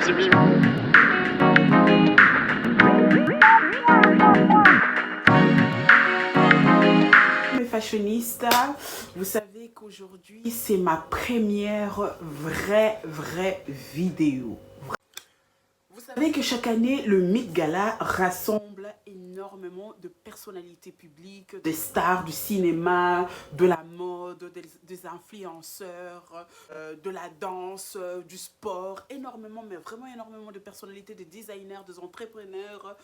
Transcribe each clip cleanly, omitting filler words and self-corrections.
Mes fashionistas, vous savez qu'aujourd'hui c'est ma première vraie vidéo. Vous savez que chaque année le Met Gala rassemble énormément de personnalités publiques, des stars du cinéma, de la mode, des influenceurs, de la danse, du sport, énormément, mais vraiment énormément de personnalités, de designers, des entrepreneurs,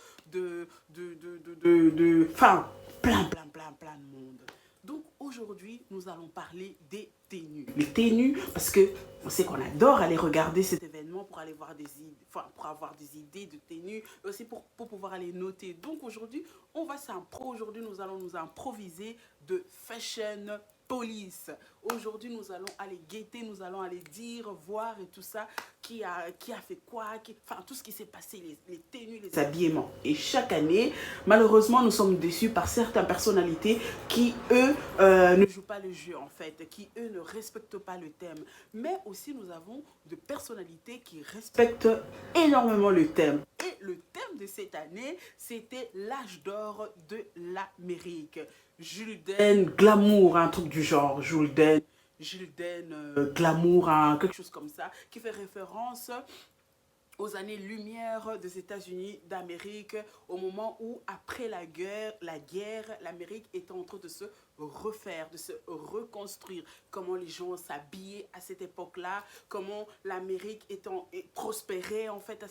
enfin, plein de monde. Donc aujourd'hui, nous allons parler des tenues. Les tenues, parce que on sait qu'on adore aller regarder cet événement pour aller voir des idées, enfin, pour avoir des idées de tenues, et aussi pour pouvoir aller noter. Donc aujourd'hui, aujourd'hui nous allons nous improviser de fashion police. Aujourd'hui, nous allons aller guetter, nous allons aller dire, voir et tout ça, qui a fait quoi, enfin tout ce qui s'est passé, les tenues, les habillements. Et chaque année, malheureusement, nous sommes déçus par certaines personnalités qui, eux, ne jouent pas le jeu en fait, qui, eux, ne respectent pas le thème. Mais aussi, nous avons de personnalités qui respectent énormément le thème. Et le thème de cette année, c'était l'âge d'or de l'Amérique. Jules Den, glamour, un truc du genre, Jules Den, glamour, quelque chose comme ça, qui fait référence aux années-lumière des États-Unis d'Amérique, au moment où, après la guerre, l'Amérique était en train de se refaire, de se reconstruire, comment les gens s'habillaient à cette époque-là, comment l'Amérique prospérait en fait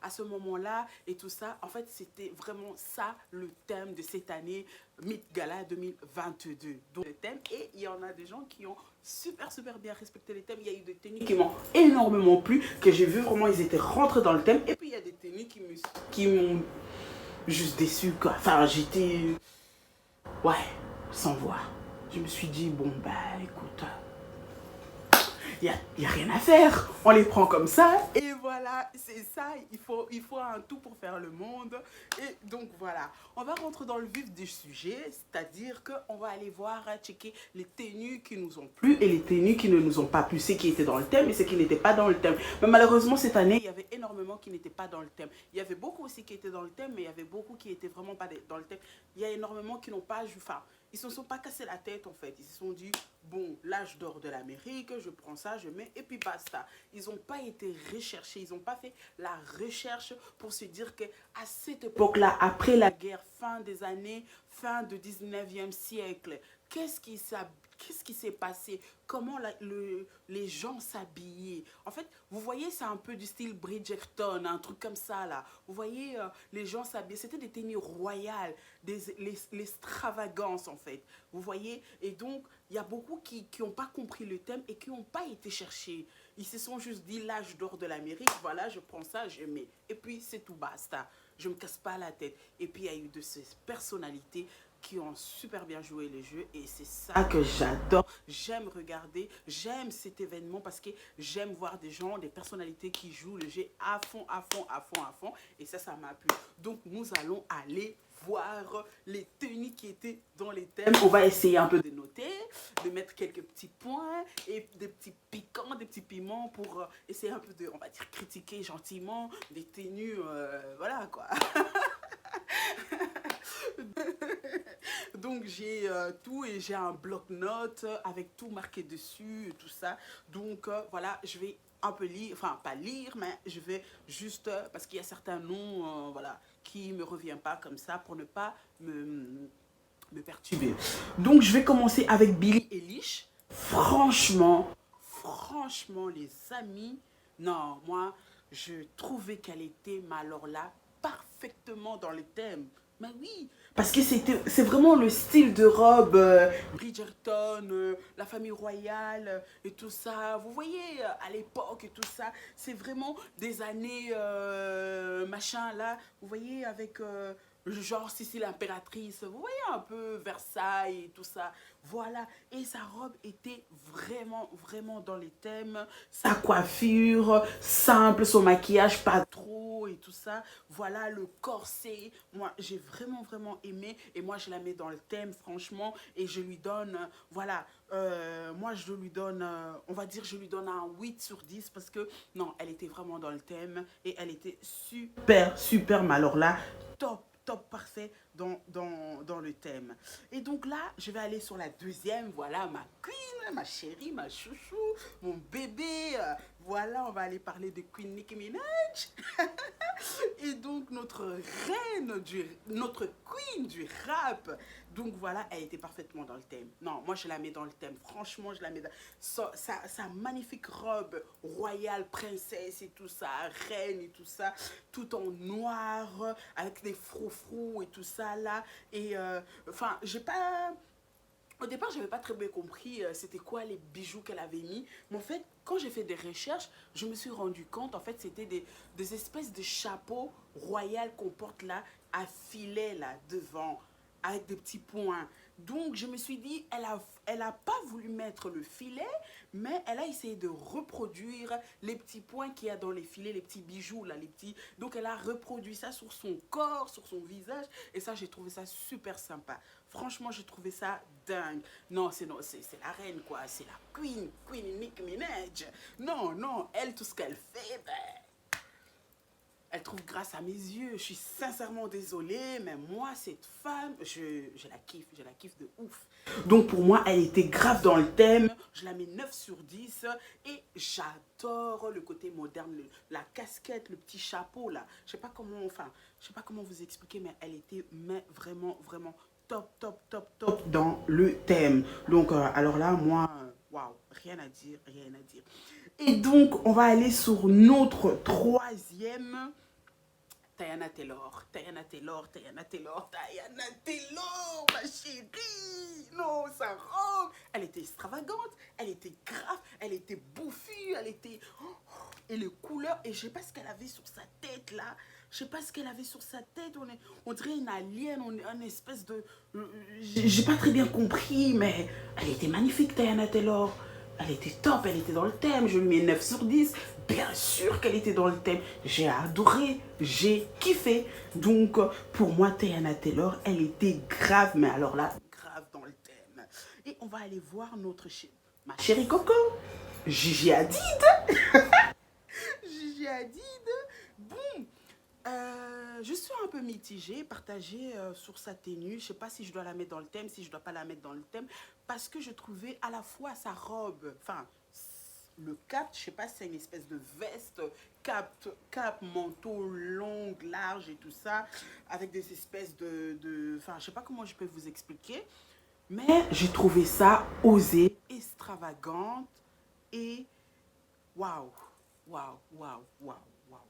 à ce moment-là et tout ça. En fait, c'était vraiment ça le thème de cette année Met Gala 2022. Donc, le thème, et il y en a des gens qui ont super bien respecté les thèmes. Il y a eu des tenues qui m'ont énormément plu, que j'ai vu vraiment, ils étaient rentrés dans le thème. Et puis il y a des tenues qui m'ont juste déçu quoi. Enfin, j'étais, ouais, sans voix. Je me suis dit, bon bah écoute, il y a rien à faire, on les prend comme ça et voilà, c'est ça, il faut un tout pour faire le monde. Et donc voilà, on va rentrer dans le vif du sujet, c'est-à-dire qu'on va aller voir, checker les tenues qui nous ont plu et les tenues qui ne nous ont pas plu, ceux qui étaient dans le thème et ceux qui n'étaient pas dans le thème. Mais malheureusement cette année, il y avait énormément qui n'étaient pas dans le thème. Il y avait beaucoup aussi qui étaient dans le thème, mais il y avait beaucoup qui étaient vraiment pas dans le thème. Il y a énormément qui n'ont pas, enfin, ils ne se sont pas cassés la tête en fait. Ils se sont dit, bon, l'âge d'or de l'Amérique, je prends ça, je mets, et puis basta. Ils n'ont pas été recherchés, ils n'ont pas fait la recherche pour se dire qu'à cette époque-là, après la guerre, fin des années, fin du 19e siècle, qu'est-ce qui s'est passé? Comment les gens s'habillaient? En fait, vous voyez, c'est un peu du style Bridgerton, un truc comme ça, là. Vous voyez, les gens s'habillaient. C'était des tenues royales, l'extravagance, en fait. Vous voyez? Et donc, il y a beaucoup qui n'ont pas compris le thème et qui n'ont pas été cherchés. Ils se sont juste dit l'âge d'or de l'Amérique, voilà, je prends ça, je mets. Et puis, c'est tout, basta. Je ne me casse pas la tête. Et puis, il y a eu de ces personnalités qui ont super bien joué les jeux et c'est ça que j'adore. J'aime regarder, j'aime cet événement parce que j'aime voir des gens, des personnalités qui jouent le jeu à fond et ça m'a plu. Donc nous allons aller voir les tenues qui étaient dans les thèmes. On va essayer un peu de noter, de mettre quelques petits points et des petits piquants, des petits piments pour essayer un peu de, on va dire, critiquer gentiment des tenues, voilà quoi. Donc j'ai tout et j'ai un bloc-notes avec tout marqué dessus et tout ça. Donc voilà, je vais un peu lire, enfin pas lire, mais je vais juste, parce qu'il y a certains noms, voilà, qui me reviennent pas comme ça pour ne pas me perturber. Donc je vais commencer avec Billie Eilish. Franchement, les amis, non, moi, je trouvais qu'elle était, mais alors là, parfaitement dans le thème. Mais oui, parce que c'est vraiment le style de robe Bridgerton, la famille royale et tout ça. Vous voyez, à l'époque et tout ça, c'est vraiment des années machin là. Vous voyez, avec genre Sissi l'impératrice, vous voyez un peu Versailles et tout ça. Voilà, et sa robe était vraiment dans les thèmes. Sa coiffure, simple, son maquillage pas trop et et tout ça. Voilà, le corset. Moi, j'ai vraiment, vraiment aimé. Et moi, je la mets dans le thème, franchement. Et je lui donne, voilà, moi, je lui donne, on va dire, je lui donne un 8 sur 10 parce que, non, elle était vraiment dans le thème. Et elle était super, super, mais alors là, top, top, parfait dans le thème. Et donc là, je vais aller sur la deuxième, voilà, ma queen, ma chérie, ma chouchou, mon bébé. Voilà, on va aller parler de Queen Nicki Minaj. Et donc, notre queen du rap. Donc voilà, elle était parfaitement dans le thème. Non, moi je la mets dans le thème. Franchement, je la mets dans sa magnifique robe royale, princesse et tout ça, reine et tout ça, tout en noir, avec des froufrous et tout ça là. Et enfin, j'ai pas. Au départ, je n'avais pas très bien compris c'était quoi les bijoux qu'elle avait mis. Mais en fait, quand j'ai fait des recherches, je me suis rendu compte, en fait, c'était des espèces de chapeaux royaux qu'on porte là, à filet là, devant, avec des petits points. Donc, je me suis dit, elle a pas voulu mettre le filet, mais elle a essayé de reproduire les petits points qu'il y a dans les filets, les petits bijoux là, les petits. Donc, elle a reproduit ça sur son corps, sur son visage. Et ça, j'ai trouvé ça super sympa. Franchement, j'ai trouvé ça dingue. Non, c'est la reine, quoi. C'est la Queen Nicki Minaj. Non, non, elle, tout ce qu'elle fait, ben, elle trouve grâce à mes yeux. Je suis sincèrement désolée, mais moi, cette femme, je la kiffe de ouf. Donc pour moi, elle était grave dans le thème. Je la mets 9 sur 10 et j'adore le côté moderne, la casquette, le petit chapeau là. Je sais pas comment, enfin, je sais pas comment vous expliquer, mais elle était vraiment, vraiment top, top, top, top dans le thème. Donc alors là, moi, waouh, rien à dire, rien à dire. Et donc, on va aller sur notre troisième. Tayana Taylor, Tayana Taylor, Tayana Taylor, Tayana Taylor, ma chérie. Non, sa robe, elle était extravagante, elle était grave, elle était bouffue, elle était... Et les couleurs, et je sais pas ce qu'elle avait sur sa tête là. Je sais pas ce qu'elle avait sur sa tête. On dirait une alien, on est une espèce de... J'ai pas très bien compris, mais elle était magnifique, Tayana Taylor. Elle était top, elle était dans le thème. Je lui mets 9 sur 10. Bien sûr qu'elle était dans le thème. J'ai adoré, j'ai kiffé. Donc, pour moi, Tayana Taylor, elle était grave, mais alors là, grave dans le thème. Et on va aller voir ma chérie Coco, Gigi Hadid. Gigi Hadid. Bon, je suis un peu mitigée, partagée sur sa tenue. Je sais pas si je dois la mettre dans le thème, si je dois pas la mettre dans le thème, parce que je trouvais à la fois sa robe, enfin le cap, je sais pas si c'est une espèce de veste, cap, manteau long, large et tout ça, avec des espèces enfin je sais pas comment je peux vous expliquer, mais j'ai trouvé ça osé, extravagante et waouh, waouh, waouh, waouh.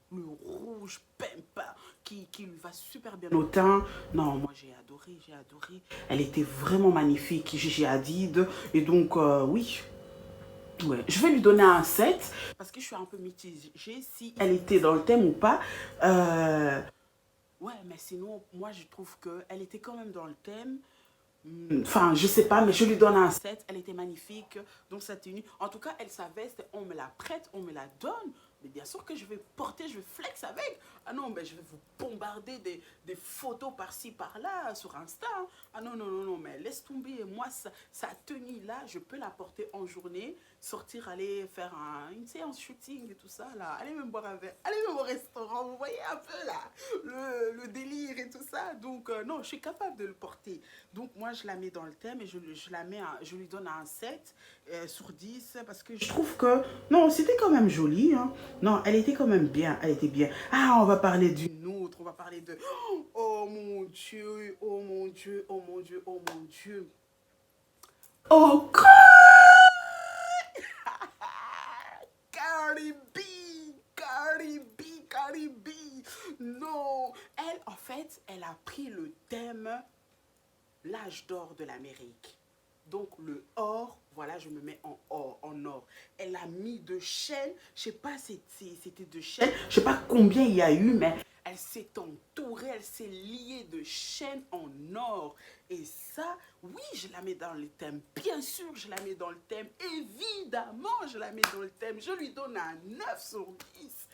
Le rouge pimpa qui lui va super bien au teint. Non, moi j'ai adoré, j'ai adoré. Elle était vraiment magnifique, Gigi Hadid. Et donc, oui, ouais, je vais lui donner un 7 parce que je suis un peu mitigée si elle était dans le thème ou pas. Ouais, mais sinon, moi je trouve qu'elle était quand même dans le thème. Enfin, je sais pas, mais je lui donne un 7. Elle était magnifique dans sa tenue. En tout cas, elle, sa veste, on me la prête, on me la donne. Mais bien sûr que je vais porter, je vais flex avec. Ah non, mais je vais vous bombarder des photos par-ci, par-là sur Insta. Hein. Ah non, non, non, non, mais laisse tomber. Moi, sa tenue-là, je peux la porter en journée, sortir, aller faire une séance shooting et tout ça, là. Allez même boire un verre, allez même au restaurant. Vous voyez un peu, là, le délire et tout ça. Donc, non, je suis capable de le porter. Donc, moi, je la mets dans le thème et je lui donne un 7 sur 10 parce que je trouve que, non, c'était quand même joli. Hein. Non, elle était quand même bien, elle était bien. Ah, on va parler d'une autre, on va parler de... Oh mon Dieu, oh mon Dieu, oh mon Dieu, oh mon Dieu. Oh God! Cardi B, Cardi B, Cardi B. Non, elle, en fait, elle a pris le thème l'âge d'or de l'Amérique. Donc le or, voilà, je me mets en or, en or. Elle a mis de chaînes, je sais pas si c'était de chaînes, je sais pas combien il y a eu, mais elle s'est entourée, elle s'est liée de chaînes en or. Et ça, oui, je la mets dans le thème. Bien sûr, je la mets dans le thème. Évidemment, je la mets dans le thème. Je lui donne un 9 sur 10.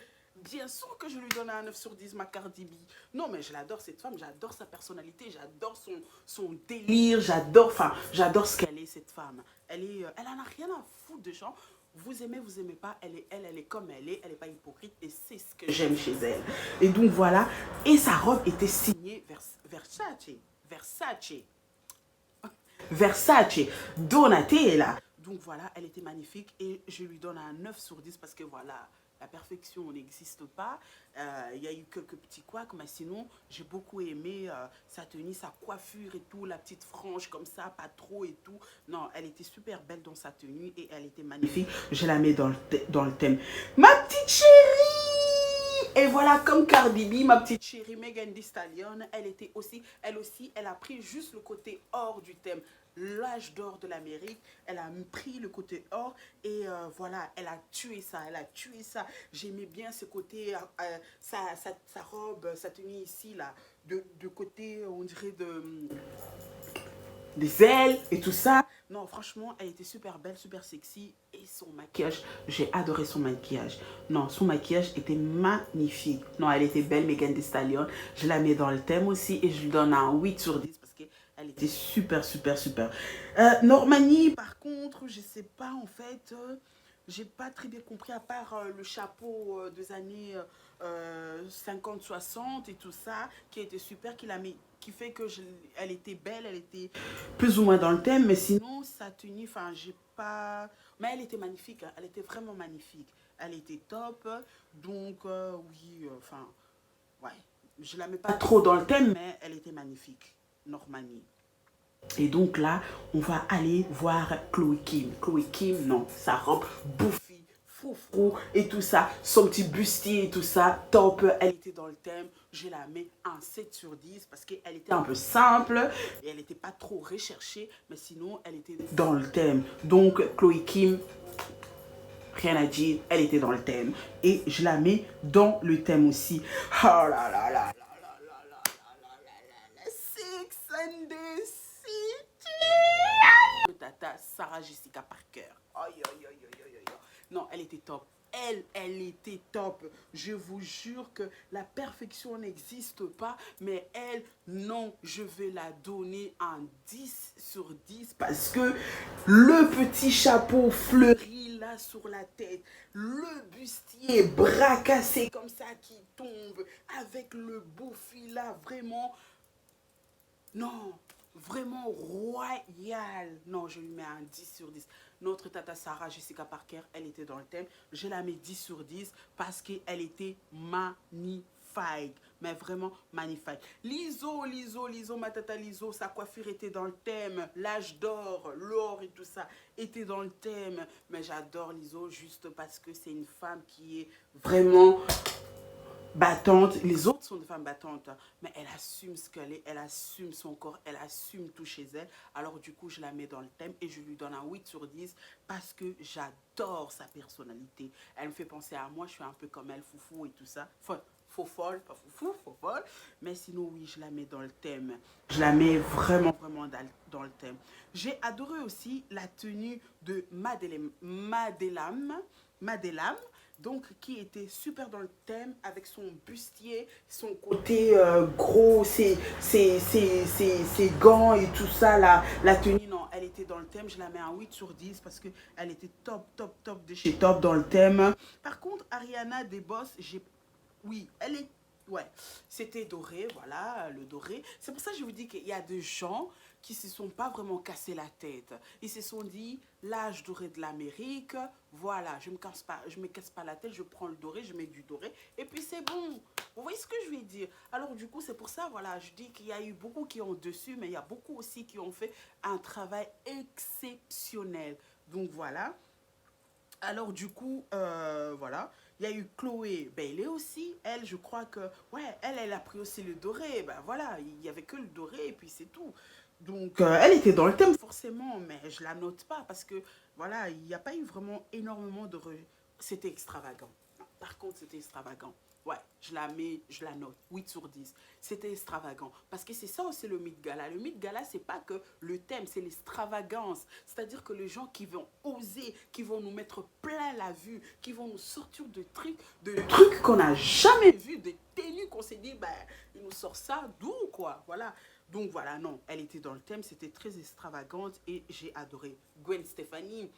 Bien sûr que je lui donne un 9 sur 10, ma Cardi B. Non, mais je l'adore, cette femme. J'adore sa personnalité. J'adore son délire. J'adore ce qu'elle est, cette femme. Elle en a rien à foutre de gens. Vous aimez pas. Elle est comme elle est. Elle n'est pas hypocrite. Et c'est ce que j'aime chez elle. Et donc, voilà. Et sa robe était signée Versace. Versace. Versace. Donatella. Donc voilà, elle était magnifique et je lui donne un 9 sur 10 parce que voilà, la perfection n'existe pas. Il y a eu quelques petits couacs, mais sinon, j'ai beaucoup aimé sa tenue, sa coiffure et tout, la petite frange comme ça, pas trop et tout. Non, elle était super belle dans sa tenue et elle était magnifique. Je la mets dans le thème. Ma petite chérie! Et voilà, comme Cardi B, ma petite chérie Megan Thee Stallion, elle aussi, elle a pris juste le côté hors du thème. L'âge d'or de l'Amérique, elle a pris le côté or et voilà, elle a tué ça, J'aimais bien ce côté, sa robe, sa tenue ici, là, de côté, on dirait des ailes et tout ça. Non, franchement, elle était super belle, super sexy. Et son maquillage, j'ai adoré son maquillage. Non, son maquillage était magnifique. Non, elle était belle, Megan Thee Stallion. Je la mets dans le thème aussi et je lui donne un 8 sur 10 parce qu'elle était super, super, super. Normanie, par contre, je sais pas en fait. J'ai pas très bien compris à part le chapeau des années 50-60 et tout ça qui était super, qui fait que elle était belle, elle était plus ou moins dans le thème, mais sinon sa tenue, enfin j'ai pas, mais elle était magnifique, hein, elle était vraiment magnifique, elle était top, donc oui, enfin ouais, je la mets pas trop dans le thème, mais elle était magnifique, Normanie. Et donc là, on va aller voir Chloé Kim. Chloé Kim, non, sa robe bouffie, froufrou et tout ça, son petit bustier et tout ça, top. Elle était dans le thème. Je la mets un 7 sur 10 parce qu'elle était un peu simple et elle n'était pas trop recherchée, mais sinon, elle était dans le thème. Donc, Chloé Kim, rien à dire, elle était dans le thème. Et je la mets dans le thème aussi. Oh là là là là là là là là là là là, Sex and the City. Tata Sarah Jessica Parker. Aïe, aïe, aïe, aïe, aïe, aïe. Non, elle était top. Elle était top. Je vous jure que la perfection n'existe pas, mais elle, non, je vais la donner un 10 sur 10 parce que le petit chapeau fleuri là sur la tête, le bustier bras cassé comme ça qui tombe, avec le beau fil là, vraiment, non, vraiment royal. Non, je lui mets un 10 sur 10. Notre tata Sarah Jessica Parker, elle était dans le thème. Je la mets 10 sur 10 parce qu'elle était magnifique. Mais vraiment magnifique. Liso, ma tata Liso, sa coiffure était dans le thème. L'âge d'or, l'or et tout ça était dans le thème. Mais j'adore Liso juste parce que c'est une femme qui est vraiment battante. Les autres sont des femmes battantes, hein, mais elle assume ce qu'elle est, elle assume son corps, elle assume tout chez elle. Alors du coup, je la mets dans le thème et je lui donne un 8 sur 10 parce que j'adore sa personnalité. Elle me fait penser à moi, je suis un peu comme elle, foufou et tout ça. Enfin, faux folle, pas foufou, faux folle. Mais sinon, oui, je la mets dans le thème. Je la mets vraiment, vraiment dans le thème. J'ai adoré aussi la tenue de Madelam, donc qui était super dans le thème avec son bustier, son côté gros, ses gants et tout ça, la tenue, non, elle était dans le thème, je la mets un 8 sur 10 parce qu'elle était top, top, top de chez top dans le thème. Par contre, Ariana DeBoss, oui, elle est, ouais, c'était doré, voilà, le doré. C'est pour ça que je vous dis qu'il y a des gens qui se sont pas vraiment cassé la tête. Ils se sont dit, l'âge doré de l'Amérique, voilà, je me casse pas la tête, je prends le doré, je mets du doré, et puis c'est bon. Vous voyez ce que je veux dire? Alors du coup, c'est pour ça, voilà, je dis qu'il y a eu beaucoup qui ont dessus, mais il y a beaucoup aussi qui ont fait un travail exceptionnel. Donc voilà. Alors du coup, voilà, il y a eu Chloé Bailey aussi. Elle, je crois que, ouais, elle a pris aussi le doré. Ben voilà, il n'y avait que le doré et puis c'est tout. Donc, elle était dans le thème forcément, mais je la note pas parce que, voilà, il n'y a pas eu vraiment énormément de... C'était extravagant. Par contre, c'était extravagant. Ouais, je la mets, je la note, 8 sur 10. C'était extravagant. Parce que c'est ça aussi le mythe gala. Le mythe gala, c'est pas que le thème, c'est l'extravagance. C'est-à-dire que les gens qui vont oser, qui vont nous mettre plein la vue, qui vont nous sortir de trucs qu'on n'a jamais vus, des tenues qu'on s'est dit, ben, il nous sort ça, d'où quoi, voilà. Donc voilà, non, elle était dans le thème, c'était très extravagante et j'ai adoré. Gwen Stefani,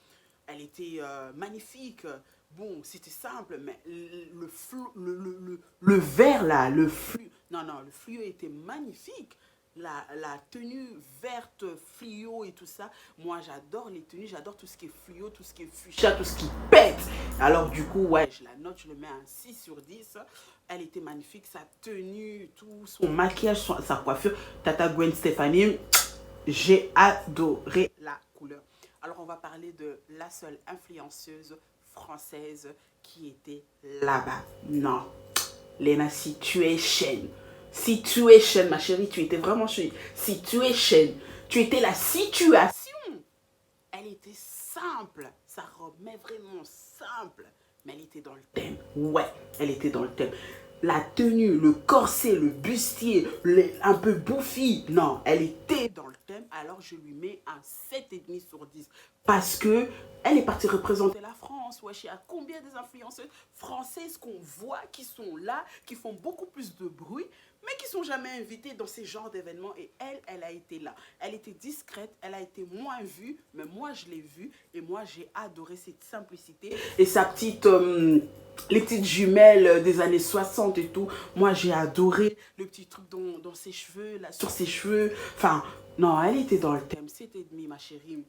elle était magnifique. Bon, c'était simple, mais le vert là, le flux, non, non, le fluo était magnifique. La tenue verte, fluo et tout ça. Moi, j'adore les tenues, j'adore tout ce qui est fluo, tout ce qui est fuchsia, tout ce qui pète. Alors, du coup, ouais, je la note, je le mets un 6 sur 10. Elle était magnifique, sa tenue, tout, son maquillage, sa coiffure. Tata Gwen Stefani, j'ai adoré la couleur. Alors, on va parler de la seule influenceuse française qui était là-bas. Non, Lena Situation. Situation, ma chérie, tu étais vraiment chérie. Situation. Tu étais la situation. Elle était simple, sa robe, mais vraiment simple. Mais elle était dans le thème. Ouais, elle était dans le thème. La tenue, le corset, le bustier, un peu bouffi. Non, elle était dans le thème. Alors je lui mets un 7,5 sur 10. Parce que elle est partie représenter la France. Wesh, il y a combien des influenceuses françaises qu'on voit qui sont là, qui font beaucoup plus de bruit, mais qui sont jamais invitées dans ces genres d'événements. Et elle a été là. Elle était discrète, elle a été moins vue, mais moi je l'ai vue et moi j'ai adoré cette simplicité et sa petite les petites jumelles des années 60 et tout. Moi j'ai adoré le petit truc dans ses cheveux, là, sur ses cheveux. Enfin, non, elle était dans le thème. 7,5, ma chérie.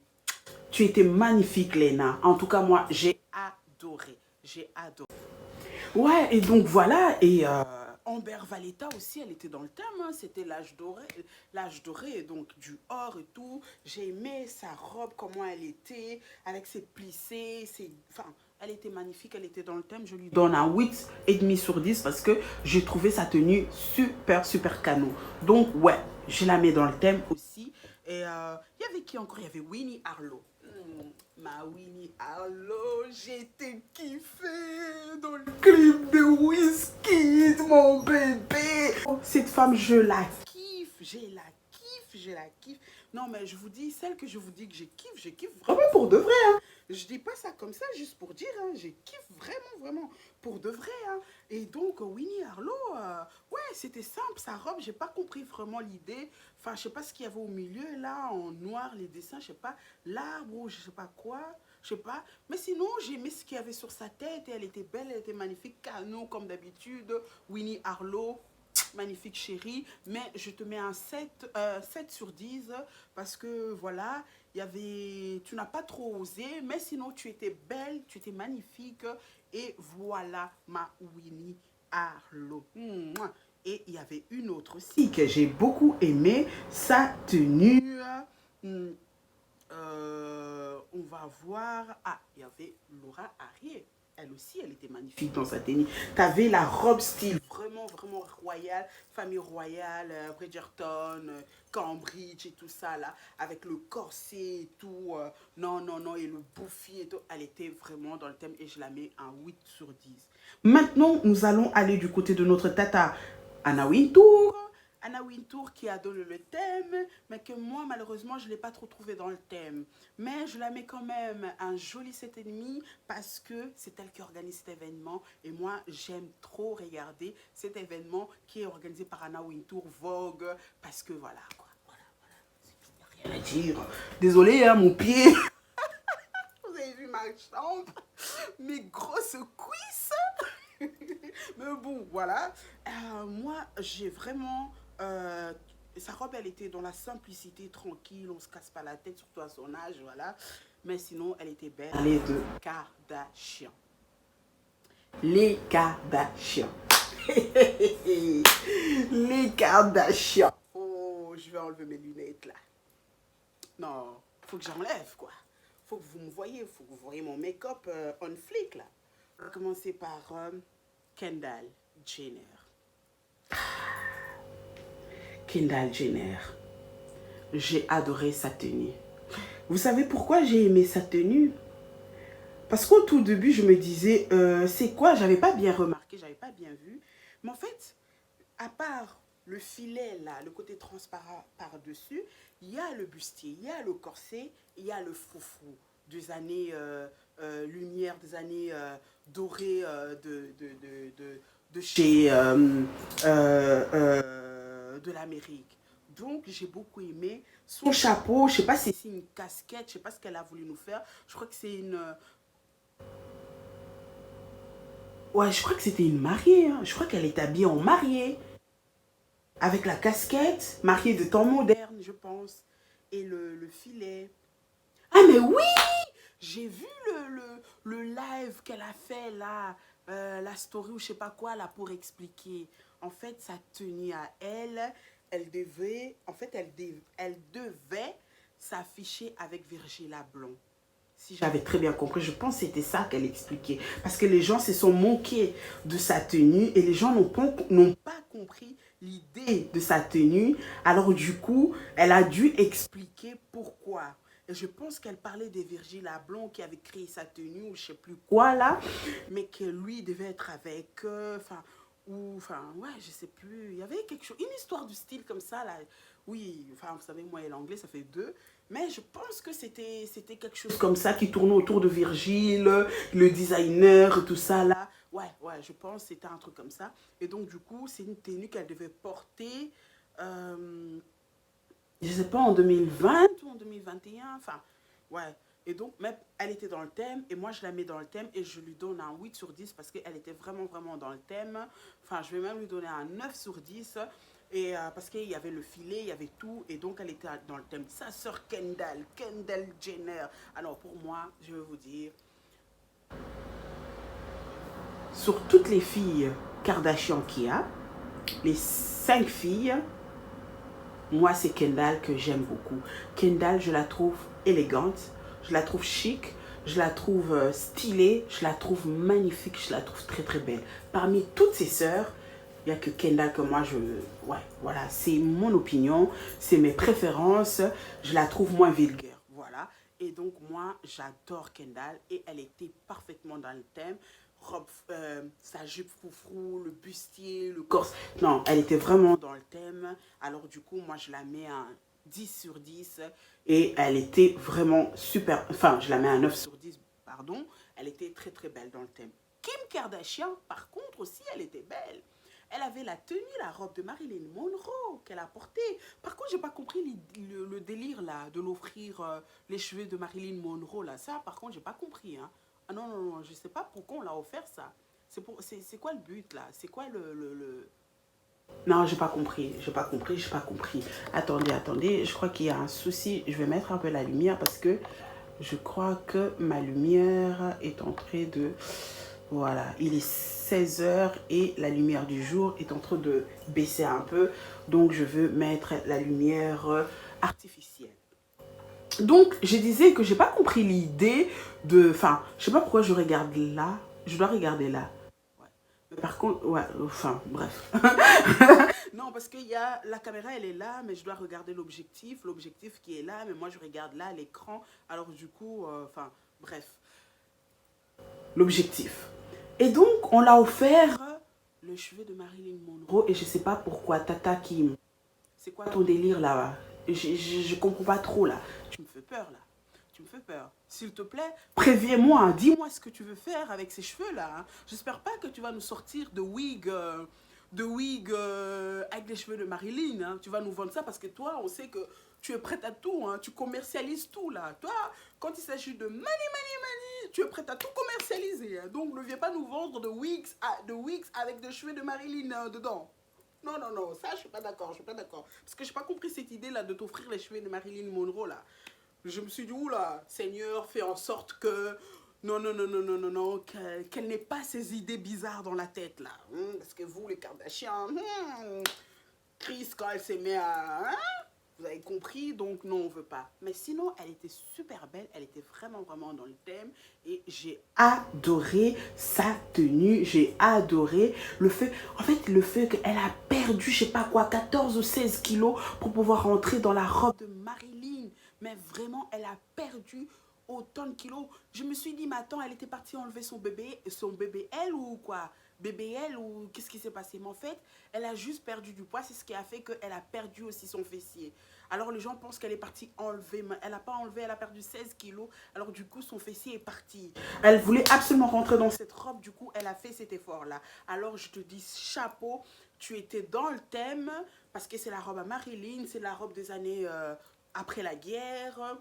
Tu étais magnifique, Lena. En tout cas, moi, j'ai adoré. J'ai adoré. Ouais, et donc voilà. Et Amber Valletta aussi, elle était dans le thème. Hein. C'était l'âge doré, donc du or et tout. J'ai aimé sa robe, comment elle était, avec ses plissés, enfin, elle était magnifique, elle était dans le thème. Je lui donne un 8,5 sur 10 parce que j'ai trouvé sa tenue super, super canon. Donc, ouais, je la mets dans le thème aussi. Et il y avait qui encore? Il y avait Winnie Harlow. Ma Winnie Harlow, j'étais kiffée dans le clip de Wizkid, mon bébé. Oh, cette femme, je la kiffe, je la kiffe. Non, mais je vous dis, celle que je vous dis que je kiffe vraiment pour de vrai. Hein. Je dis pas ça comme ça juste pour dire, hein. Je kiffe vraiment, vraiment pour de vrai. Hein. Et donc, Winnie Harlow, ouais, c'était simple, sa robe, j'ai pas compris vraiment l'idée. Enfin, je sais pas ce qu'il y avait au milieu, là, en noir, les dessins, je sais pas, l'arbre ou je sais pas quoi, je sais pas. Mais sinon, j'ai aimé ce qu'il y avait sur sa tête et elle était belle, elle était magnifique, canon comme d'habitude. Winnie Harlow, magnifique chérie, mais je te mets un 7 sur 10 parce que voilà, il y avait, tu n'as pas trop osé, mais sinon tu étais belle, tu étais magnifique et voilà ma Winnie Harlow. Et il y avait une autre aussi que j'ai beaucoup aimé, sa tenue. On va voir. Ah, il y avait Laura Harrier. Elle aussi, elle était magnifique dans sa tenue. Tu avais la robe style vraiment, vraiment royale, famille royale, Bridgerton, Cambridge et tout ça là, avec le corset et tout. Non, non, non, et le bouffi et tout. Elle était vraiment dans le thème et je la mets un 8 sur 10. Maintenant, nous allons aller du côté de notre tata Anna Wintour. Anna Wintour qui a donné le thème, mais que moi, malheureusement, je ne l'ai pas trop trouvé dans le thème. Mais je la mets quand même un joli 7,5 parce que c'est elle qui organise cet événement. Et moi, j'aime trop regarder cet événement qui est organisé par Anna Wintour, Vogue, parce que voilà, quoi. Voilà, voilà. Il n'y a rien à dire. Désolée, hein, mon pied. Vous avez vu ma chambre, mes grosses cuisses. Mais bon, voilà. Moi, j'ai vraiment... sa robe, elle était dans la simplicité, tranquille, on se casse pas la tête, surtout à son âge, voilà. Mais sinon, elle était belle. Les deux Kardashian. Les Kardashian. Les Kardashian. Oh, je vais enlever mes lunettes, là. Non, faut que j'enlève, quoi. Faut que vous me voyez, faut que vous voyez mon make-up on flic, là. On va commencer par Kendall Jenner. Kendall Jenner. J'ai adoré sa tenue. Vous savez pourquoi j'ai aimé sa tenue? Parce qu'au tout début, je me disais, c'est quoi? J'avais pas bien remarqué, j'avais pas bien vu. Mais en fait, à part le filet là, le côté transparent par-dessus, il y a le bustier, il y a le corset, il y a le froufrou des années lumière, des années dorées de chez de l'Amérique. Donc j'ai beaucoup aimé son chapeau. Je sais pas si c'est une casquette, je sais pas ce qu'elle a voulu nous faire. Je crois que c'est une ouais, je crois que c'était une mariée, hein. Je crois qu'elle est habillée en mariée. Avec la casquette, mariée de temps moderne, je pense. Et le filet. Ah, mais oui! J'ai vu le live qu'elle a fait là, la story ou je sais pas quoi là pour expliquer. En fait, sa tenue à elle, elle devait, en fait, elle devait s'afficher avec Virgil Abloh. Si j'avais très bien compris, je pense que c'était ça qu'elle expliquait. Parce que les gens se sont moqués de sa tenue et les gens n'ont pas compris l'idée de sa tenue. Alors du coup, elle a dû expliquer pourquoi. Et je pense qu'elle parlait de Virgil Abloh qui avait créé sa tenue ou je sais plus quoi là, mais que lui devait être avec, enfin, ou, enfin, ouais, je sais plus. Il y avait quelque chose, une histoire du style comme ça là. Oui, enfin, vous savez, moi et l'anglais, ça fait deux. Mais je pense que c'était quelque chose comme ça qui tournait autour de Virgile, le designer, tout ça là. Ouais, ouais, je pense que c'était un truc comme ça. Et donc, du coup, c'est une tenue qu'elle devait porter, euh, je sais pas, en 2020 ou en 2021. Enfin, ouais. Et donc, même, elle était dans le thème, et moi, je la mets dans le thème, et je lui donne un 8 sur 10 parce qu'elle était vraiment, vraiment dans le thème. Enfin, je vais même lui donner un 9 sur 10. Et parce qu'il y avait le filet, il y avait tout, et donc elle était dans le thème. Sa sœur Kendall, Kendall Jenner. Alors, pour moi, je vais vous dire, sur toutes les filles Kardashian qu'il y a, les 5 filles, moi, c'est Kendall que j'aime beaucoup. Kendall, je la trouve élégante, je la trouve chic, je la trouve stylée, je la trouve magnifique, je la trouve très très belle. Parmi toutes ses sœurs, il n'y a que Kendall que moi, je... Ouais, voilà, c'est mon opinion, c'est mes préférences, je la trouve moins vulgaire, voilà. Et donc, moi, j'adore Kendall et elle était parfaitement dans le thème. Robe, sa jupe froufrou, le bustier, le corps. Non, elle était vraiment dans le thème. Alors du coup, moi, je la mets un 10 sur 10 et elle était vraiment super. Enfin, je la mets un 9 sur 10, pardon. Elle était très très belle dans le thème. Kim Kardashian, par contre, aussi, elle était belle. Elle avait la tenue, la robe de Marilyn Monroe qu'elle a portée. Par contre, j'ai pas compris le délire là de l'offrir les cheveux de Marilyn Monroe là. Ça, par contre, j'ai pas compris. Hein. Ah non, non, non, je sais pas pourquoi on l'a offert ça. C'est quoi le but là? C'est quoi le... Non, j'ai pas compris, j'ai pas compris, j'ai pas compris. Attendez, attendez, je crois qu'il y a un souci. Je vais mettre un peu la lumière parce que je crois que ma lumière est en train de... Voilà, il est 16 heures et la lumière du jour est en train de baisser un peu. Donc, je veux mettre la lumière artificielle. Donc, je disais que j'ai pas compris l'idée de... Enfin, je sais pas pourquoi je regarde là. Je dois regarder là. Ouais. Mais par contre, ouais, enfin, bref. Non, parce qu'il y a... La caméra, elle est là, mais je dois regarder l'objectif. L'objectif qui est là, mais moi, je regarde là, l'écran. Alors, du coup, enfin, bref. L'objectif. Et donc, on l'a offert le cheveu de Marilyn Monroe. Et je sais pas pourquoi, Tata Kim. C'est quoi ton délire là? Je comprends pas trop là. Tu me fais peur là. Tu me fais peur. S'il te plaît, préviens-moi. Hein. Dis-moi ce que tu veux faire avec ces cheveux là. Hein. J'espère pas que tu vas nous sortir de wig avec les cheveux de Marilyn. Hein. Tu vas nous vendre ça parce que toi, on sait que tu es prête à tout. Hein. Tu commercialises tout là. Toi, quand il s'agit de money, tu es prête à tout commercialiser. Hein. Donc ne viens pas nous vendre de wigs avec des cheveux de Marilyn dedans. Non, non, non, ça, je suis pas d'accord, je suis pas d'accord. Parce que je n'ai pas compris cette idée-là de t'offrir les cheveux de Marilyn Monroe, là. Je me suis dit, oula, Seigneur, fais en sorte que... Non, non, non, non, non, non, non, qu'elle n'ait pas ces idées bizarres dans la tête, là. Parce que vous, les Kardashians, Chris, quand elle s'est mise à... Vous avez compris, donc non, on veut pas. Mais sinon, elle était super belle, elle était vraiment, vraiment dans le thème. Et j'ai adoré sa tenue, j'ai adoré le fait, en fait, le fait qu'elle a perdu, je sais pas quoi, 14 ou 16 kilos pour pouvoir rentrer dans la robe de Marilyn. Mais vraiment, elle a perdu autant de kilos. Je me suis dit, mais attends, elle était partie enlever son bébé elle ou quoi? Bébé elle ou qu'est-ce qui s'est passé? Mais en fait, elle a juste perdu du poids. C'est ce qui a fait qu'elle a perdu aussi son fessier. Alors les gens pensent qu'elle est partie enlever, mais elle n'a pas enlevé, elle a perdu 16 kilos. Alors du coup, son fessier est parti. Elle voulait absolument rentrer dans cette robe, du coup, elle a fait cet effort-là. Alors je te dis chapeau, tu étais dans le thème, parce que c'est la robe à Marilyn, c'est la robe des années après la guerre.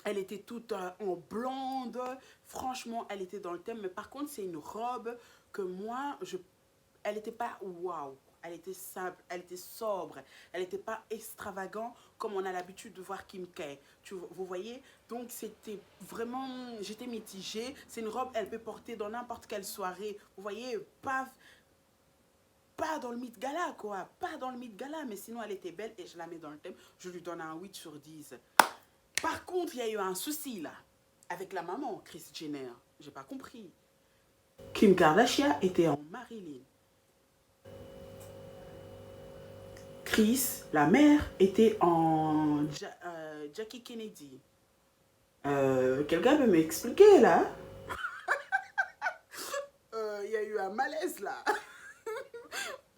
Elle était toute en blonde. Franchement, elle était dans le thème. Mais par contre, c'est une robe que moi, elle n'était pas waouh. Elle était simple, elle était sobre. Elle n'était pas extravagante comme on a l'habitude de voir Kim K. Vous voyez? Donc, c'était vraiment... J'étais mitigée. C'est une robe, elle peut porter dans n'importe quelle soirée. Vous voyez? Pas dans le Met Gala, quoi. Pas dans le Met Gala. Mais sinon, elle était belle et je la mets dans le thème. Je lui donne un 8 sur 10. Par contre, il y a eu un souci là, avec la maman, Kris Jenner. J'ai pas compris. Kim Kardashian était en Marilyn. Kris, la mère, était en Jackie Kennedy. Quelqu'un peut m'expliquer là? Il y a eu un malaise là.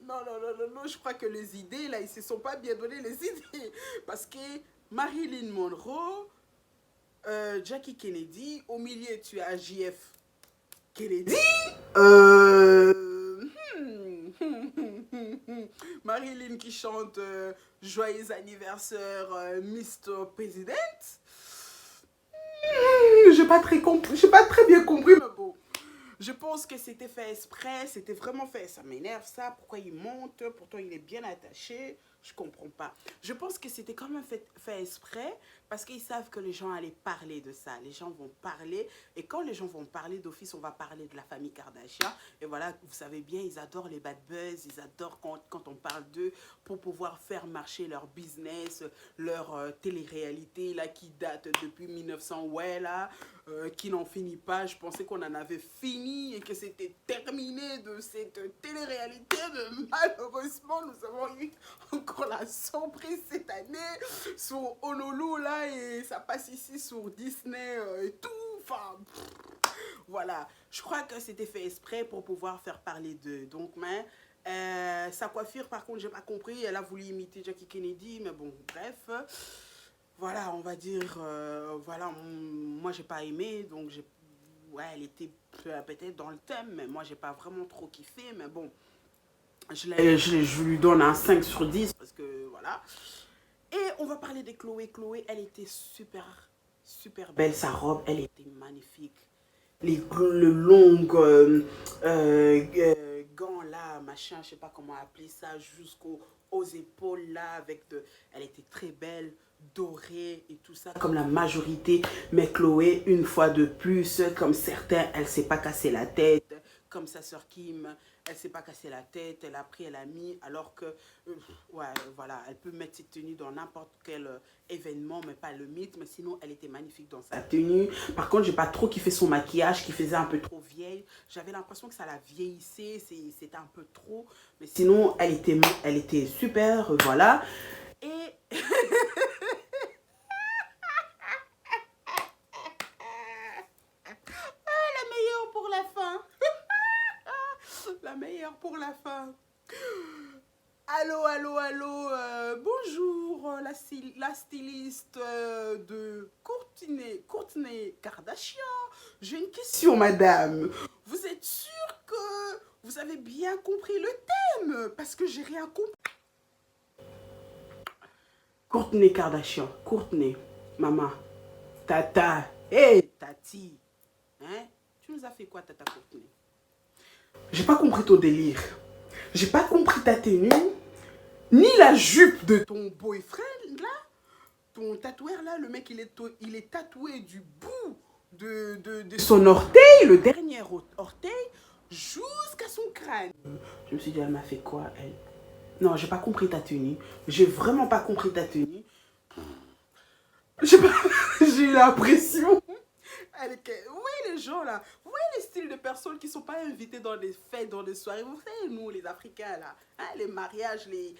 Non, je crois que les idées là, ils se sont pas bien donné les idées. Parce que Marilyn Monroe, Jackie Kennedy, au milieu tu as JF Kennedy, Marilyn qui chante Joyeux anniversaire Mr. President. J'ai pas très bien compris, mais bon. Je pense que c'était fait exprès, c'était vraiment fait. Ça m'énerve ça, pourquoi il monte, pourtant il est bien attaché. Je comprends pas. Je pense que c'était quand même fait exprès parce qu'ils savent que les gens allaient parler de ça. Les gens vont parler et quand les gens vont parler d'office, on va parler de la famille Kardashian. Et voilà, vous savez bien, ils adorent les bad buzz, ils adorent quand on parle d'eux pour pouvoir faire marcher leur business, leur télé-réalité là qui date depuis 1900, ouais là, qui n'en finit pas. Je pensais qu'on en avait fini et que c'était terminé de cette télé-réalité. Mais malheureusement, nous avons eu encore la surprise cette année sur Honolulu là et ça passe ici sur Disney et tout. Enfin, voilà. Je crois que c'était fait exprès pour pouvoir faire parler d'eux. Donc, mais sa coiffure, par contre, j'ai pas compris. Elle a voulu imiter Jackie Kennedy, mais bon, bref. Voilà, on va dire, voilà, moi j'ai pas aimé, donc ouais, elle était peut-être dans le thème, mais moi j'ai pas vraiment trop kiffé, mais bon, je lui donne un 5 sur 10 parce que voilà. Et on va parler de Chloé. Chloé, elle était super belle, sa robe, elle était magnifique. Le long gants là, machin, je sais pas comment appeler ça, aux épaules là, elle était très belle, dorée et tout ça, comme la majorité. Mais Chloé, une fois de plus, comme certains, elle s'est pas cassé la tête, comme sa sœur Kim, elle s'est pas cassé la tête, elle a pris, elle a mis, alors que, ouais, voilà, elle peut mettre cette tenue dans n'importe quel événement, mais pas le mythe, mais sinon, elle était magnifique dans sa tenue. Par contre, j'ai pas trop kiffé son maquillage, qui faisait un peu trop vieille. J'avais l'impression que ça la vieillissait, c'était un peu trop, mais sinon, elle était super, voilà. Et... la meilleure pour la fin. Allô, bonjour, la styliste de Kourtney Kardashian. J'ai une question, madame. Vous êtes sûre que vous avez bien compris le thème? Parce que j'ai rien compris. Kourtney Kardashian, Kourtney, maman, tata, hey, tati. Hein? Tu nous as fait quoi, tata Kourtney? J'ai pas compris ton délire. J'ai pas compris ta tenue, ni la jupe de ton boyfriend là, ton tatoueur là, le mec il est tatoué du bout de son orteil, le dernier orteil, jusqu'à son crâne. Je me suis dit, elle m'a fait quoi elle? Non, j'ai pas compris ta tenue. J'ai vraiment pas compris ta tenue. J'ai eu l'impression. Oui, les gens là, vous voyez style de personnes qui ne sont pas invitées dans des fêtes, dans des soirées. Vous savez, nous, les Africains, là, hein, les mariages, les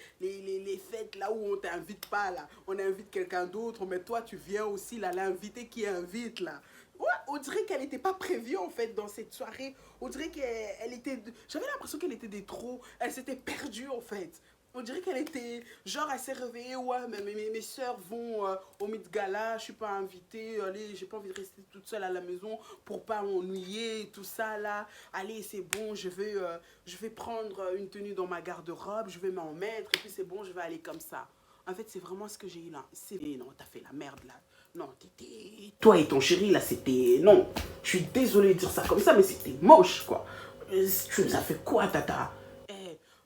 fêtes, là où on ne t'invite pas, là. On invite quelqu'un d'autre, mais toi, tu viens aussi, là, l'invité qui invite, là. Ouais, on dirait qu'elle n'était pas prévue, en fait, dans cette soirée. On dirait qu'elle était... J'avais l'impression qu'elle était des trop... Elle s'était perdue, en fait. On dirait qu'elle était, genre, elle s'est réveillée, ouais, mes soeurs vont au Met Gala, je suis pas invitée, allez, j'ai pas envie de rester toute seule à la maison pour pas m'ennuyer, tout ça, là. Allez, c'est bon, je vais prendre une tenue dans ma garde-robe, je vais m'en mettre, et puis c'est bon, je vais aller comme ça. En fait, c'est vraiment ce que j'ai eu là. Non, t'as fait la merde, là. Non, t'étais... Toi et ton chéri, là, c'était... Non, je suis désolée de dire ça comme ça, mais c'était moche, quoi. Tu nous as fait quoi, tata?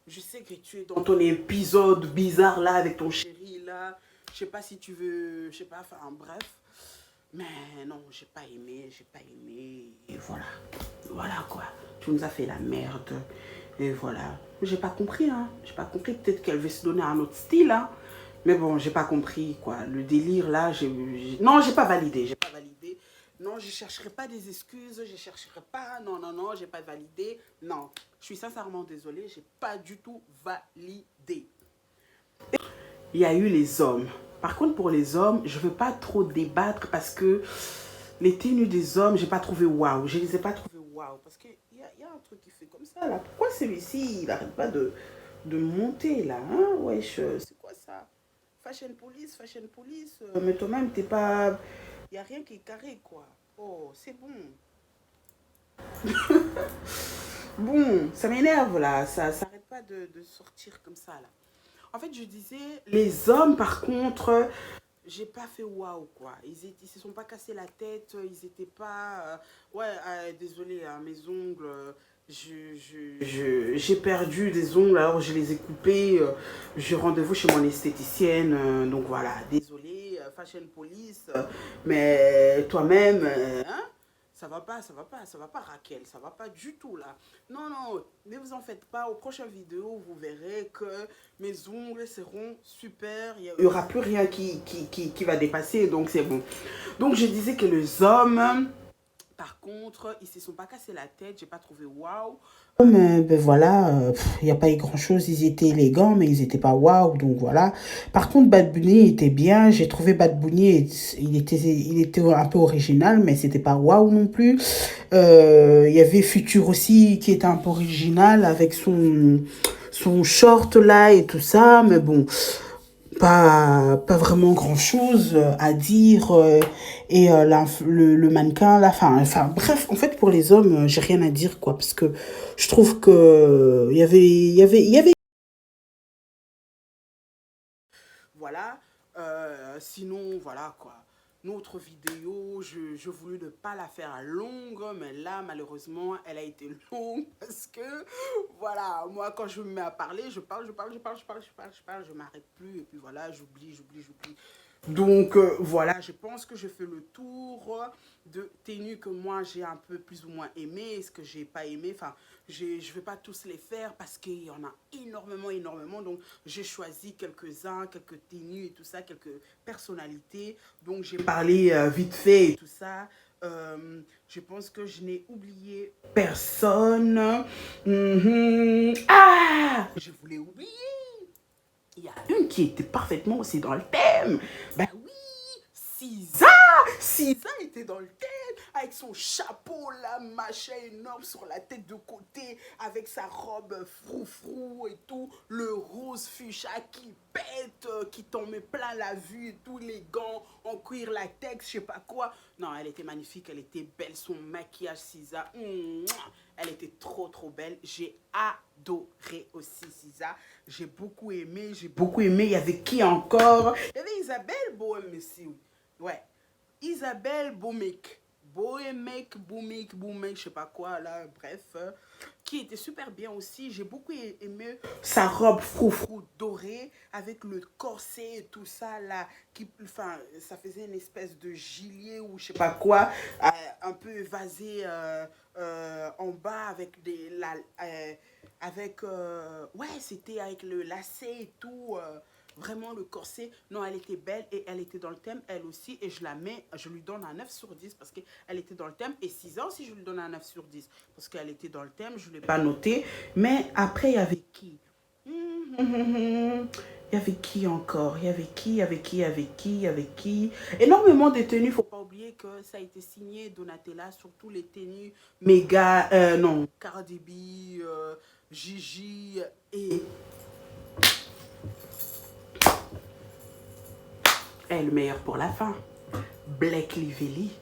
Je sais que tu es dans ton épisode bizarre là avec ton chéri là. Je sais pas si tu veux, je sais pas, enfin bref. Mais non, j'ai pas aimé, j'ai pas aimé. Et voilà. Voilà quoi. Tu nous as fait la merde. Et voilà. J'ai pas compris, hein. J'ai pas compris. Peut-être qu'elle veut se donner un autre style, hein. Mais bon, j'ai pas compris quoi. Le délire là, non, j'ai pas validé. J'ai pas validé. Non, je chercherai pas des excuses, je chercherai pas, non, non, non, j'ai pas validé, non. Je suis sincèrement désolée, j'ai pas du tout validé. Il y a eu les hommes. Par contre, pour les hommes, je veux pas trop débattre parce que les tenues des hommes, j'ai pas trouvé waouh. Je les ai pas trouvées waouh. Parce qu'il y a un truc qui fait comme ça là. Pourquoi celui-ci, il arrête pas de monter là, hein? Wesh, c'est quoi ça? Fashion police. Mais toi-même, t'es pas... Il n'y a rien qui est carré, quoi. Oh, c'est bon. Bon, ça m'énerve, là. Ça s'arrête pas de sortir comme ça, là. En fait, je disais, les hommes, par contre, j'ai pas fait waouh, quoi. Ils se sont pas cassés la tête, ils étaient pas... ouais, désolé, hein, mes ongles... j'ai perdu des ongles, alors je les ai coupés. J'ai rendez-vous chez mon esthéticienne. Donc voilà, désolé, Fashion Police. Mais toi-même, hein, ça va pas Raquel, ça va pas du tout là. Non, non, ne vous en faites pas. Aux prochaines vidéos, vous verrez que mes ongles seront super. Il n'y aura plus rien qui va dépasser, donc c'est bon. Donc je disais que les hommes... Par contre, ils se sont pas cassés la tête, j'ai pas trouvé waouh. Mais ben voilà, il n'y a pas eu grand-chose. Ils étaient élégants, mais ils n'étaient pas waouh, donc voilà. Par contre, Bad Bunny était bien. J'ai trouvé Bad Bunny, il était un peu original, mais c'était pas waouh non plus. Il y avait Future aussi, qui était un peu original, avec son short là et tout ça, mais bon, pas vraiment grand chose à dire et le mannequin là enfin bref en fait pour les hommes j'ai rien à dire quoi parce que je trouve que il y avait Voilà. Sinon, voilà quoi. Notre vidéo, je voulais ne pas la faire longue, mais là, malheureusement, elle a été longue parce que, voilà, moi, quand je me mets à parler, je parle, je m'arrête plus, et puis voilà, j'oublie. Donc voilà, je pense que je fais le tour de tenues que moi j'ai un peu plus ou moins aimé, ce que j'ai pas aimé. Enfin, je ne vais pas tous les faire parce qu'il y en a énormément. Donc j'ai choisi quelques-uns, quelques tenues et tout ça, quelques personnalités. Donc j'ai parlé vite fait et tout ça. Je pense que je n'ai oublié personne. Ah, je voulais oublier. Il y a une qui était parfaitement aussi dans le thème. Ben oui, Sisa. Sisa était dans le thème avec son chapeau là, machin énorme sur la tête de côté, avec sa robe froufrou et tout, le rose fuchsia qui pète, qui t'en met plein la vue et tous les gants en cuir latex, je sais pas quoi. Non, elle était magnifique, elle était belle, son maquillage Sisa. Elle était trop belle. J'ai adoré aussi Sisa. J'ai beaucoup aimé. Il y avait qui encore? Il y avait Isabelle Bohème aussi. Ouais. Isabelle Boumek. Boumek, je sais pas quoi là, bref. Qui était super bien aussi. J'ai beaucoup aimé sa robe froufrou dorée avec le corset et tout ça là. Enfin, ça faisait une espèce de gilet ou je sais pas quoi. Un peu évasé en bas avec ouais, c'était avec le lacet et tout. Vraiment, le corset, non, elle était belle et elle était dans le thème, elle aussi. Et je lui donne un 9 sur 10 parce qu'elle était dans le thème. Et 6 ans si je lui donne un 9 sur 10 parce qu'elle était dans le thème, je ne l'ai pas noté. Mais après, il y avait qui? Il y avait qui encore? Il y avait qui? Il y avait qui? Il y avait qui? Il y avait qui? Énormément de tenues. Il ne faut pas oublier que ça a été signé Donatella sur tous les tenues. Méga, non, Cardi B, Gigi et le meilleur pour la fin. Blake Lively.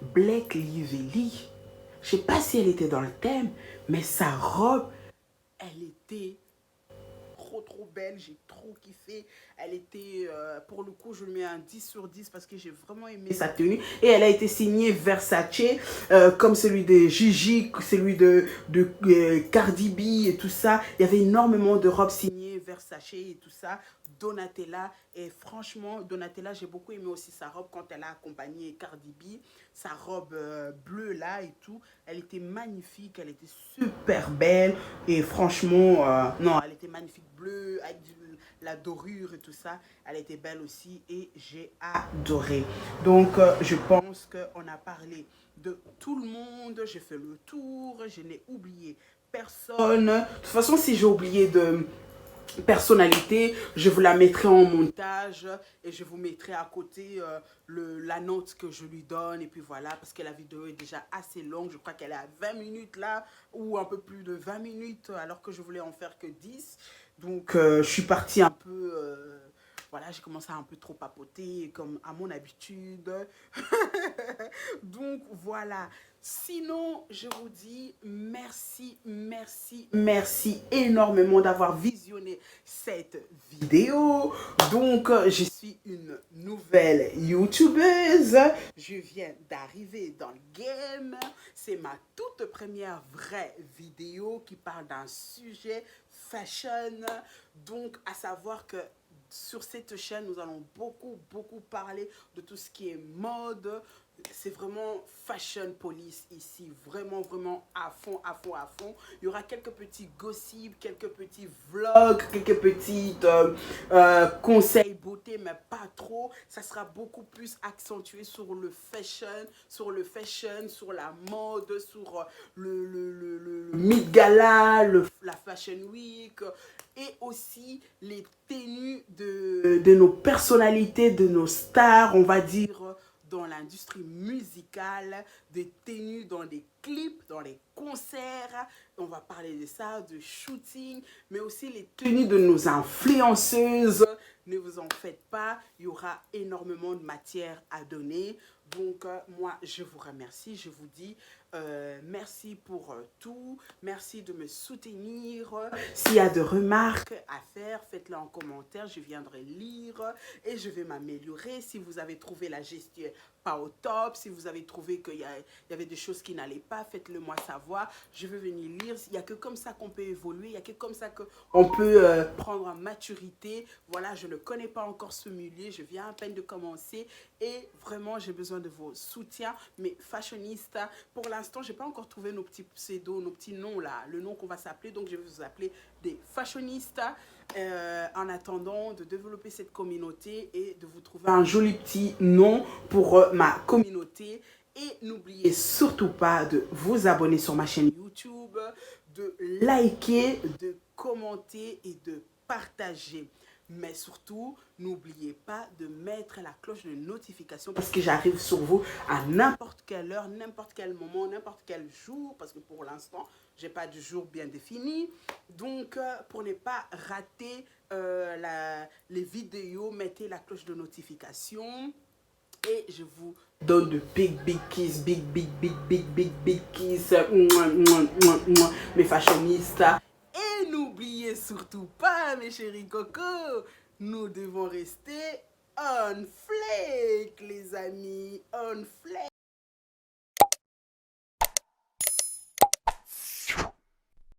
Blake Lively. Je sais pas si elle était dans le thème, mais sa robe, elle était trop belle, j'ai trop kiffé. Elle était, pour le coup, je lui mets un 10 sur 10 parce que j'ai vraiment aimé sa tenue. Et elle a été signée Versace, comme celui de Gigi, celui de Cardi B et tout ça. Il y avait énormément de robes signées Versace et tout ça. Donatella, et franchement, Donatella, j'ai beaucoup aimé aussi sa robe quand elle a accompagné Cardi B. Sa robe bleue là et tout, elle était magnifique, elle était super belle. Et franchement, non, elle était magnifique, bleue, avec la dorure et tout ça. Elle était belle aussi et j'ai adoré. Donc, je pense qu'on a parlé de tout le monde. J'ai fait le tour, je n'ai oublié personne. De toute façon, si j'ai oublié de personnalité, je vous la mettrai en montage et je vous mettrai à côté la note que je lui donne. Et puis voilà, parce que la vidéo est déjà assez longue. Je crois qu'elle est à 20 minutes là, ou un peu plus de 20 minutes, alors que je voulais en faire que 10. Donc, je suis partie un peu... voilà, j'ai commencé à un peu trop papoter, comme à mon habitude. Donc, voilà. Sinon, je vous dis merci, merci, merci énormément d'avoir visionné cette vidéo. Donc, je suis une nouvelle YouTubeuse. Je viens d'arriver dans le game. C'est ma toute première vraie vidéo qui parle d'un sujet fashion. Donc, à savoir que sur cette chaîne, nous allons beaucoup parler de tout ce qui est mode. C'est vraiment fashion police ici, vraiment à fond. Il y aura quelques petits gossips, quelques petits vlogs, quelques petits conseils beauté, mais pas trop. Ça sera beaucoup plus accentué sur le fashion, sur la mode, sur le mid-gala, la fashion week, et aussi les tenues de nos personnalités, de nos stars, on va dire, dans l'industrie musicale, des tenues dans des clips, dans les concerts. On va parler de ça, de shooting, mais aussi les tenues de nos influenceuses. Ne vous en faites pas, il y aura énormément de matière à donner. Donc, moi, je vous remercie. Je vous dis merci pour tout. Merci de me soutenir. S'il y a de remarques à faire, faites-les en commentaire. Je viendrai lire et je vais m'améliorer. Si vous avez trouvé la gestion pas au top, si vous avez trouvé qu'il y avait des choses qui n'allaient pas, faites-le moi savoir. Je vais venir lire. Il n'y a que comme ça qu'on peut évoluer. Il n'y a que comme ça qu'on peut prendre en maturité. Voilà, je ne connais pas encore ce milieu. Je viens à peine de commencer et vraiment, j'ai besoin de vos soutiens. Mais fashionista, pour l'instant, je n'ai pas encore trouvé nos petits pseudos, nos petits noms là, le nom qu'on va s'appeler. Donc, je vais vous appeler des fashionistas. En attendant de développer cette communauté et de vous trouver un joli petit nom pour ma communauté. Et n'oubliez surtout pas de vous abonner sur ma chaîne YouTube, de liker, de commenter et de partager. Mais surtout, n'oubliez pas de mettre la cloche de notification parce que j'arrive sur vous à n'importe quelle heure, n'importe quel moment, n'importe quel jour, parce que pour l'instant, je n'ai pas de jour bien défini. Donc, pour ne pas rater les vidéos, mettez la cloche de notification. Et je vous donne de big kiss, big kiss, mes fashionistas. Et n'oubliez surtout pas, mes chéris coco, nous devons rester on flake, les amis, on flake.